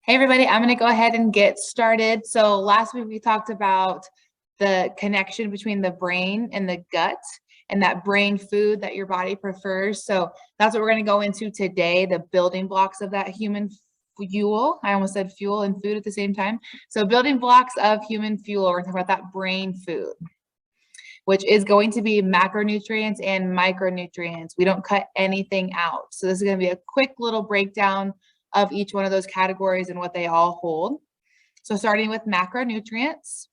Hey everybody, I'm going to go ahead and get started. So last week we talked about the connection between the brain and the gut and that brain food that your body prefers. So that's what we're going to go into today, the building blocks of that human fuel. I almost said fuel and food at the same time. So building blocks of human fuel, we're talking about that brain food, which is going to be macronutrients and micronutrients. We don't cut anything out. So this is going to be a quick little breakdown of each one of those categories and what they all hold. So starting with macronutrients,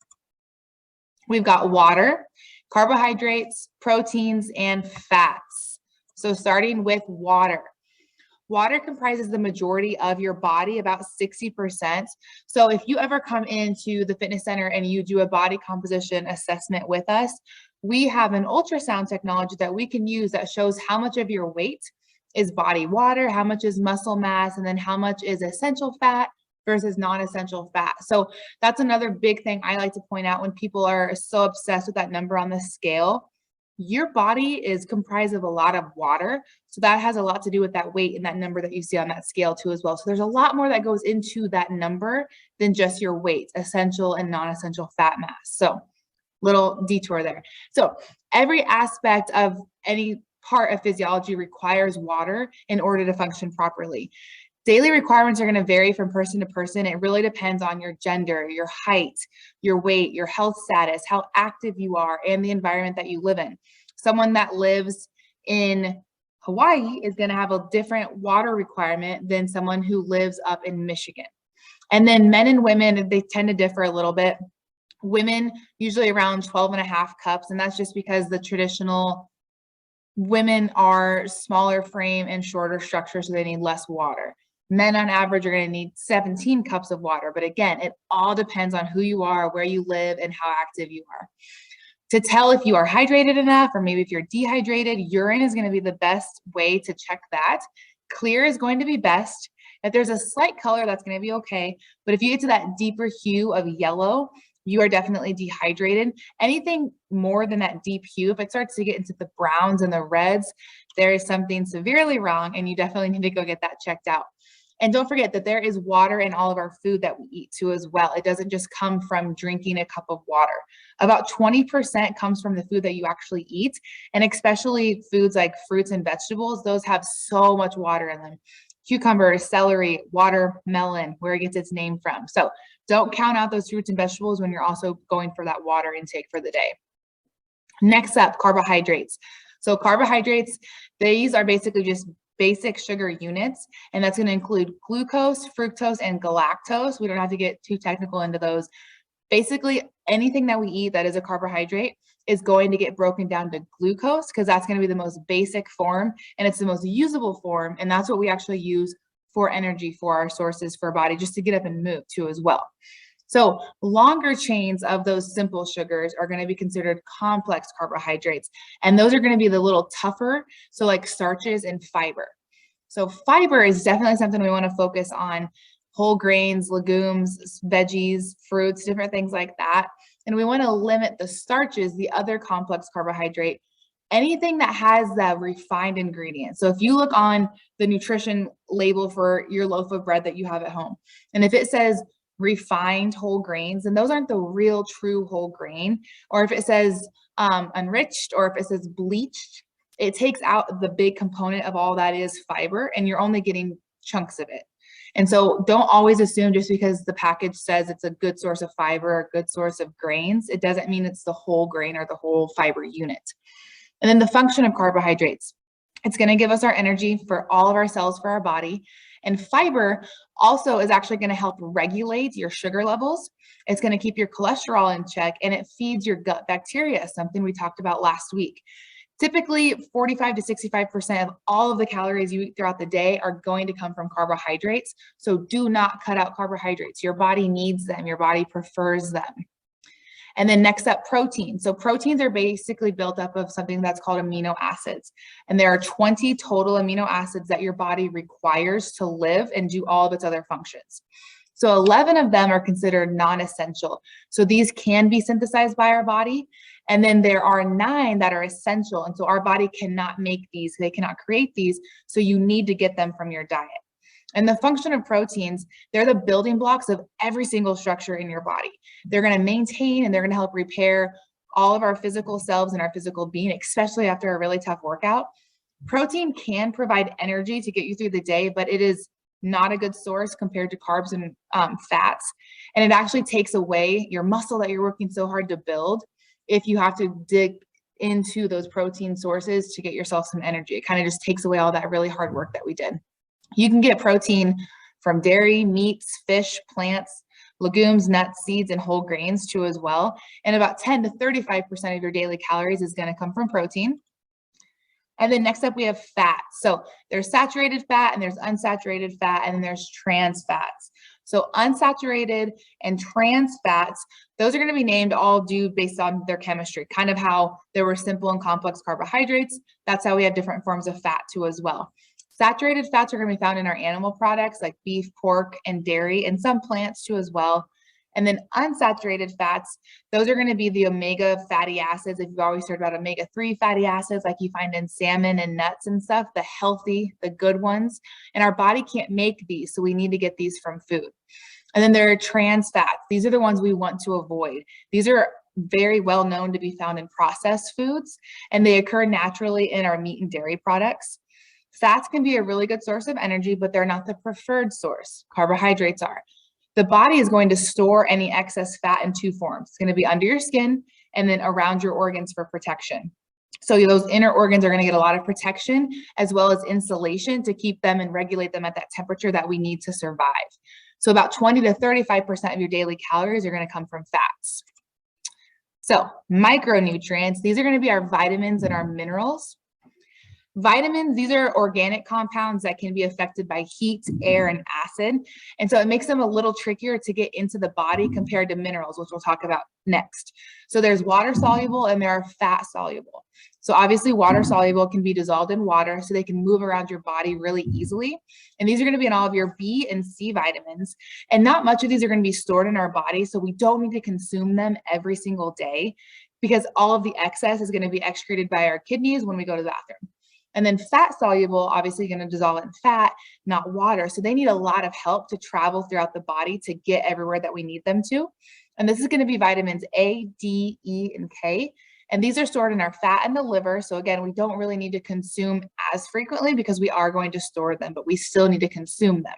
we've got water, carbohydrates, proteins, and fats. So starting with water. Water comprises the majority of your body, about 60%. So if you ever come into the fitness center and you do a body composition assessment with us, we have an ultrasound technology that we can use that shows how much of your weight is body water, how much is muscle mass, and then how much is essential fat versus non-essential fat. So that's another big thing I like to point out when people are so obsessed with that number on the scale. Your body is comprised of a lot of water. So that has a lot to do with that weight and that number that you see on that scale too as well. So there's a lot more that goes into that number than just your weight, essential and non-essential fat mass. So little detour there. So every aspect of any part of physiology requires water in order to function properly. Daily requirements are going to vary from person to person. It really depends on your gender, your height, your weight, your health status, how active you are, and the environment that you live in. Someone that lives in Hawaii is going to have a different water requirement than someone who lives up in Michigan. And then men and women, they tend to differ a little bit. Women usually around 12.5 cups, and that's just because the traditional women are smaller frame and shorter structure, so they need less water. Men on average are going to need 17 cups of water. But again, it all depends on who you are, where you live, and how active you are. To tell if you are hydrated enough, or maybe if you're dehydrated, urine is going to be the best way to check that. Clear is going to be best. If there's a slight color, that's going to be okay. But if you get to that deeper hue of yellow, you are definitely dehydrated. Anything more than that deep hue, if it starts to get into the browns and the reds, there is something severely wrong, and you definitely need to go get that checked out. And don't forget that there is water in all of our food that we eat too as well. It doesn't just come from drinking a cup of water. About 20% comes from the food that you actually eat, and especially foods like fruits and vegetables, those have so much water in them. Cucumbers, celery, watermelon, where it gets its name from. So don't count out those fruits and vegetables when you're also going for that water intake for the day. Next up, carbohydrates. So carbohydrates, these are basically just basic sugar units, and that's going to include glucose, fructose, and galactose. We don't have to get too technical into those. Basically, anything that we eat that is a carbohydrate is going to get broken down to glucose, because that's going to be the most basic form, and it's the most usable form, and that's what we actually use for energy for our sources for our body, just to get up and move too as well. So longer chains of those simple sugars are going to be considered complex carbohydrates, and those are going to be the little tougher, so like starches and fiber. So fiber is definitely something we want to focus on. Whole grains, legumes, veggies, fruits, different things like that. And we want to limit the starches, the other complex carbohydrate, anything that has that refined ingredient. So if you look on the nutrition label for your loaf of bread that you have at home, and if it says refined whole grains, and those aren't the real true whole grain, or if it says enriched, or if it says bleached, it takes out the big component of all that is fiber, and you're only getting chunks of it. And so don't always assume just because the package says it's a good source of fiber or a good source of grains, it doesn't mean it's the whole grain or the whole fiber unit. And then the function of carbohydrates. It's going to give us our energy for all of our cells for our body. And fiber also is actually going to help regulate your sugar levels. It's going to keep your cholesterol in check, and it feeds your gut bacteria, something we talked about last week. Typically, 45 to 65% of all of the calories you eat throughout the day are going to come from carbohydrates. So do not cut out carbohydrates. Your body needs them. Your body prefers them. And then next up, protein. So proteins are basically built up of something that's called amino acids. And there are 20 total amino acids that your body requires to live and do all of its other functions. So 11 of them are considered non-essential. So these can be synthesized by our body. And then there are 9 that are essential. And so our body cannot make these, they cannot create these. So you need to get them from your diet. And the function of proteins, they're the building blocks of every single structure in your body. They're going to maintain and they're going to help repair all of our physical selves and our physical being, especially after a really tough workout. Protein can provide energy to get you through the day, but it is not a good source compared to carbs and fats. And it actually takes away your muscle that you're working so hard to build if you have to dig into those protein sources to get yourself some energy. It kind of just takes away all that really hard work that we did. You can get protein from dairy, meats, fish, plants, legumes, nuts, seeds, and whole grains too as well. And about 10 to 35% of your daily calories is going to come from protein. And then next up, we have fat. So there's saturated fat and there's unsaturated fat, and then there's trans fats. So unsaturated and trans fats, those are going to be named all due based on their chemistry, kind of how there were simple and complex carbohydrates. That's how we have different forms of fat too as well. Saturated fats are going to be found in our animal products like beef, pork, and dairy, and some plants too as well. And then unsaturated fats, those are going to be the omega fatty acids. If you've always heard about omega-3 fatty acids, like you find in salmon and nuts and stuff, the healthy, the good ones. And our body can't make these, so we need to get these from food. And then there are trans fats. These are the ones we want to avoid. These are very well known to be found in processed foods, and they occur naturally in our meat and dairy products. Fats can be a really good source of energy, but they're not the preferred source. Carbohydrates are. The body is going to store any excess fat in two forms. It's going to be under your skin and then around your organs for protection. So those inner organs are going to get a lot of protection as well as insulation to keep them and regulate them at that temperature that we need to survive. So about 20 to 35% of your daily calories are going to come from fats. So micronutrients, these are going to be our vitamins and our minerals. Vitamins, these are organic compounds that can be affected by heat, air, and acid. And so it makes them a little trickier to get into the body compared to minerals, which we'll talk about next. So there's water soluble and there are fat soluble. So obviously water soluble can be dissolved in water so they can move around your body really easily. And these are going to be in all of your B and C vitamins. And not much of these are going to be stored in our body. So we don't need to consume them every single day because all of the excess is going to be excreted by our kidneys when we go to the bathroom. And then fat soluble, obviously going to dissolve in fat, not water. So they need a lot of help to travel throughout the body to get everywhere that we need them to. And this is going to be vitamins A, D, E, and K. And these are stored in our fat and the liver. So again, we don't really need to consume as frequently because we are going to store them, but we still need to consume them.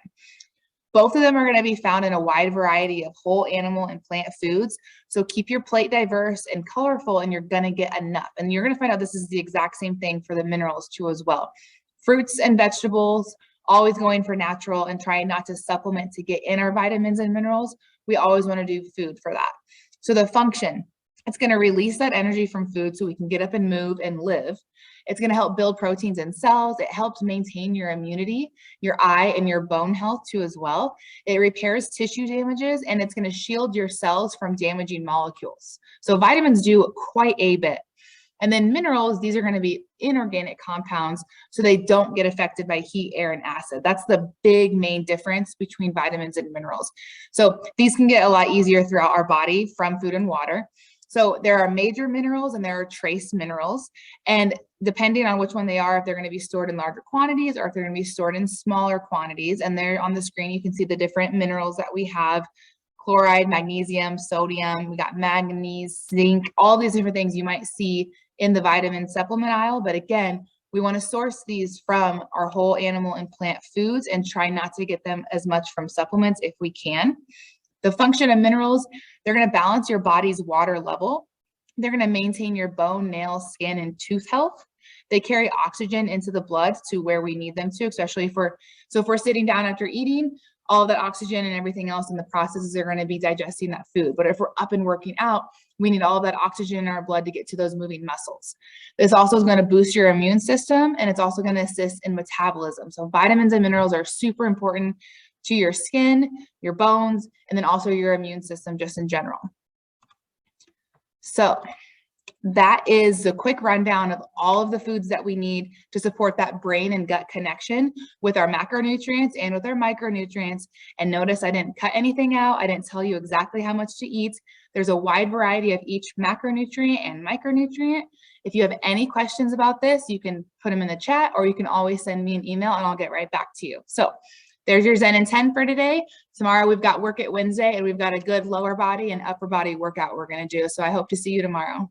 Both of them are going to be found in a wide variety of whole animal and plant foods. So keep your plate diverse and colorful and you're going to get enough. And you're going to find out this is the exact same thing for the minerals too as well. Fruits and vegetables, always going for natural and trying not to supplement to get in our vitamins and minerals. We always want to do food for that. So the function, it's going to release that energy from food so we can get up and move and live. It's going to help build proteins in cells. It helps maintain your immunity, your eye and your bone health too as well. It repairs tissue damages and it's going to shield your cells from damaging molecules. So vitamins do quite a bit. And then minerals, these are going to be inorganic compounds so they don't get affected by heat, air, and acid. That's the big main difference between vitamins and minerals. So these can get a lot easier throughout our body from food and water. So there are major minerals and there are trace minerals. And depending on which one they are, if they're going to be stored in larger quantities or if they're going to be stored in smaller quantities. And there on the screen, you can see the different minerals that we have: chloride, magnesium, sodium, we got manganese, zinc, all these different things you might see in the vitamin supplement aisle. But again, we want to source these from our whole animal and plant foods and try not to get them as much from supplements if we can. The function of minerals, they're going to balance your body's water level. They're going to maintain your bone, nail, skin, and tooth health. They carry oxygen into the blood to where we need them to, especially if we're sitting down after eating, all of that oxygen and everything else in the processes are going to be digesting that food. But if we're up and working out, we need all of that oxygen in our blood to get to those moving muscles. This also is going to boost your immune system, and it's also going to assist in metabolism. So vitamins and minerals are super important to your skin, your bones, and then also your immune system just in general. So that is a quick rundown of all of the foods that we need to support that brain and gut connection with our macronutrients and with our micronutrients. And notice I didn't cut anything out. I didn't tell you exactly how much to eat. There's a wide variety of each macronutrient and micronutrient. If you have any questions about this, you can put them in the chat or you can always send me an email and I'll get right back to you. So there's your Zen and 10 for today. Tomorrow we've got Work It Wednesday, and we've got a good lower body and upper body workout we're going to do. So I hope to see you tomorrow.